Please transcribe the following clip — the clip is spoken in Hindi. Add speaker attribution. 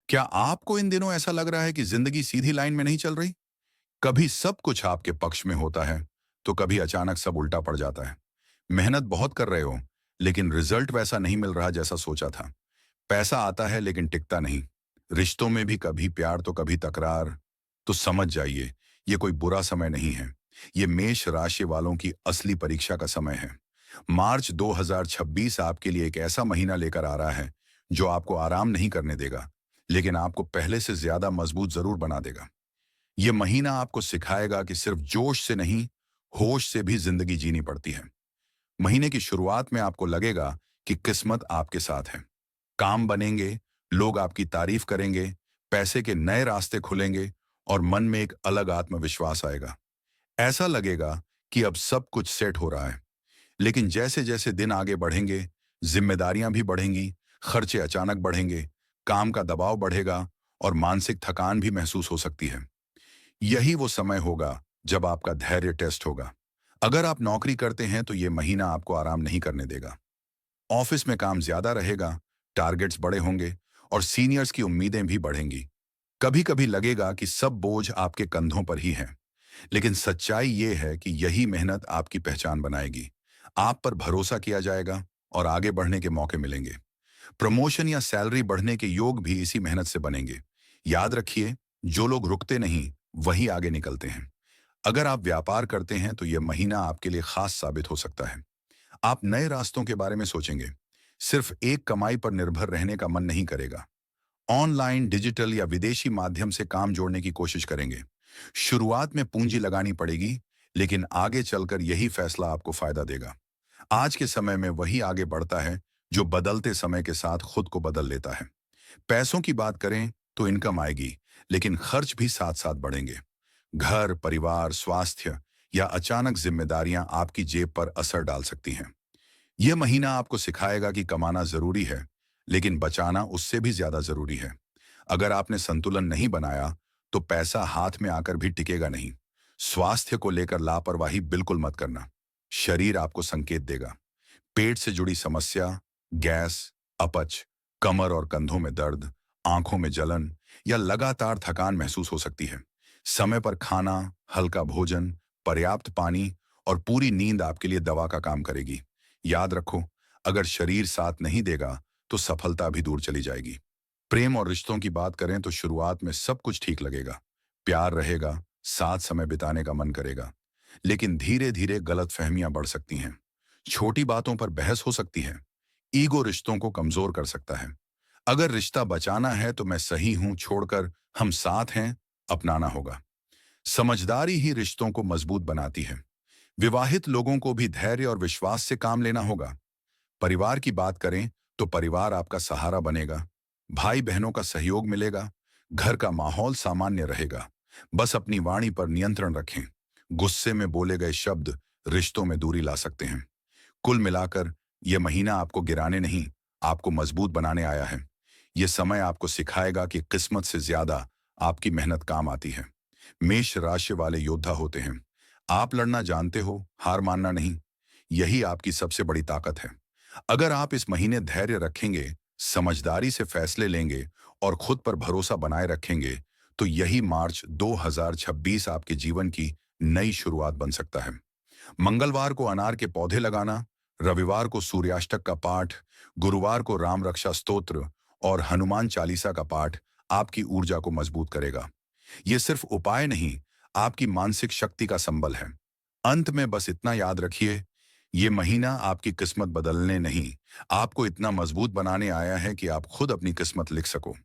Speaker 1: क्या आपको इन दिनों ऐसा लग रहा है कि जिंदगी सीधी लाइन में नहीं चल रही? कभी सब कुछ आपके पक्ष में होता है, तो कभी अचानक सब उल्टा पड़ जाता है। मेहनत बहुत कर रहे हो, लेकिन रिजल्ट वैसा नहीं मिल रहा जैसा सोचा था। पैसा आता है लेकिन टिकता नहीं। रिश्तों में भी कभी प्यार तो कभी तकरार। तो समझ जाइए, ये कोई बुरा समय नहीं है। ये मेष राशि वालों की असली परीक्षा का समय है। मार्च 2026 आपके लिए एक ऐसा महीना लेकर आ रहा है जो आपको आराम नहीं करने देगा, लेकिन आपको पहले से ज्यादा मजबूत जरूर बना देगा। ये महीना आपको सिखाएगा कि सिर्फ जोश से नहीं, होश से भी जिंदगी जीनी पड़ती है। महीने की शुरुआत में आपको लगेगा कि किस्मत आपके साथ है। काम बनेंगे, लोग आपकी तारीफ करेंगे, पैसे के नए रास्ते खुलेंगे और मन में एक अलग आत्मविश्वास आएगा। ऐसा लगेगा कि अब सब कुछ सेट हो रहा है। लेकिन जैसे जैसे दिन आगे बढ़ेंगे, जिम्मेदारियां भी बढ़ेंगी, खर्चे अचानक बढ़ेंगे, काम का दबाव बढ़ेगा और मानसिक थकान भी महसूस हो सकती है। यही वो समय होगा जब आपका धैर्य टेस्ट होगा। अगर आप नौकरी करते हैं तो ये महीना आपको आराम नहीं करने देगा। ऑफिस में काम ज्यादा रहेगा, टारगेट्स बड़े होंगे और सीनियर्स की उम्मीदें भी बढ़ेंगी। कभी कभी लगेगा कि सब बोझ आपके कंधों पर ही है, लेकिन सच्चाई ये है कि यही मेहनत आपकी पहचान बनाएगी। आप पर भरोसा किया जाएगा और आगे बढ़ने के मौके मिलेंगे। प्रमोशन या सैलरी बढ़ने के योग भी इसी मेहनत से बनेंगे। याद रखिए, जो लोग रुकते नहीं वही आगे निकलते हैं। अगर आप व्यापार करते हैं तो यह महीना आपके लिए खास साबित हो सकता है। आप नए रास्तों के बारे में सोचेंगे। सिर्फ एक कमाई पर निर्भर रहने का मन नहीं करेगा। ऑनलाइन, डिजिटल या विदेशी माध्यम से काम जोड़ने की कोशिश करेंगे। शुरुआत में पूंजी लगानी पड़ेगी, लेकिन आगे चलकर यही फैसला आपको फायदा देगा। आज के समय में वही आगे बढ़ता है जो बदलते समय के साथ खुद को बदल लेता है। पैसों की बात करें तो इनकम आएगी, लेकिन खर्च भी साथ साथ बढ़ेंगे। घर, परिवार, स्वास्थ्य या अचानक जिम्मेदारियां आपकी जेब पर असर डाल सकती हैं। यह महीना आपको सिखाएगा कि कमाना जरूरी है, लेकिन बचाना उससे भी ज्यादा जरूरी है। अगर आपने संतुलन नहीं बनाया तो पैसा हाथ में आकर भी टिकेगा नहीं। स्वास्थ्य को लेकर लापरवाही बिल्कुल मत करना। शरीर आपको संकेत देगा। पेट से जुड़ी समस्या, गैस, अपच, कमर और कंधों में दर्द, आंखों में जलन या लगातार थकान महसूस हो सकती है। समय पर खाना, हल्का भोजन, पर्याप्त पानी और पूरी नींद आपके लिए दवा का काम करेगी। याद रखो, अगर शरीर साथ नहीं देगा तो सफलता भी दूर चली जाएगी। प्रेम और रिश्तों की बात करें तो शुरुआत में सब कुछ ठीक लगेगा। प्यार रहेगा, साथ समय बिताने का मन करेगा। लेकिन धीरे धीरे गलतफहमियां बढ़ सकती हैं। छोटी बातों पर बहस हो सकती है। ईगो रिश्तों को कमजोर कर सकता है। अगर रिश्ता बचाना है तो मैं सही हूं छोड़कर हम साथ हैं अपनाना होगा। समझदारी ही रिश्तों को मजबूत बनाती है। विवाहित लोगों को भी धैर्य और विश्वास से काम लेना होगा। परिवार की बात करें तो परिवार आपका सहारा बनेगा। भाई बहनों का सहयोग मिलेगा। घर का माहौल सामान्य रहेगा। बस अपनी वाणी पर नियंत्रण रखें। गुस्से में बोले गए शब्द रिश्तों में दूरी ला सकते हैं। कुल मिलाकर यह महीना आपको गिराने नहीं, आपको मजबूत बनाने आया है। यह समय आपको सिखाएगा कि किस्मत से ज्यादा आपकी मेहनत काम आती है। मेष राशि वाले योद्धा होते हैं। आप लड़ना जानते हो, हार मानना नहीं। यही आपकी सबसे बड़ी ताकत है। अगर आप इस महीने धैर्य रखेंगे, समझदारी से फैसले लेंगे और खुद पर भरोसा बनाए रखेंगे, तो यही मार्च 2026 आपके जीवन की नई शुरुआत बन सकता है। मंगलवार को अनार के पौधे लगाना, रविवार को सूर्याष्टक का पाठ, गुरुवार को राम रक्षा स्तोत्र और हनुमान चालीसा का पाठ आपकी ऊर्जा को मजबूत करेगा। ये सिर्फ उपाय नहीं, आपकी मानसिक शक्ति का संबल है। अंत में बस इतना याद रखिए, ये महीना आपकी किस्मत बदलने नहीं, आपको इतना मजबूत बनाने आया है कि आप खुद अपनी किस्मत लिख सको।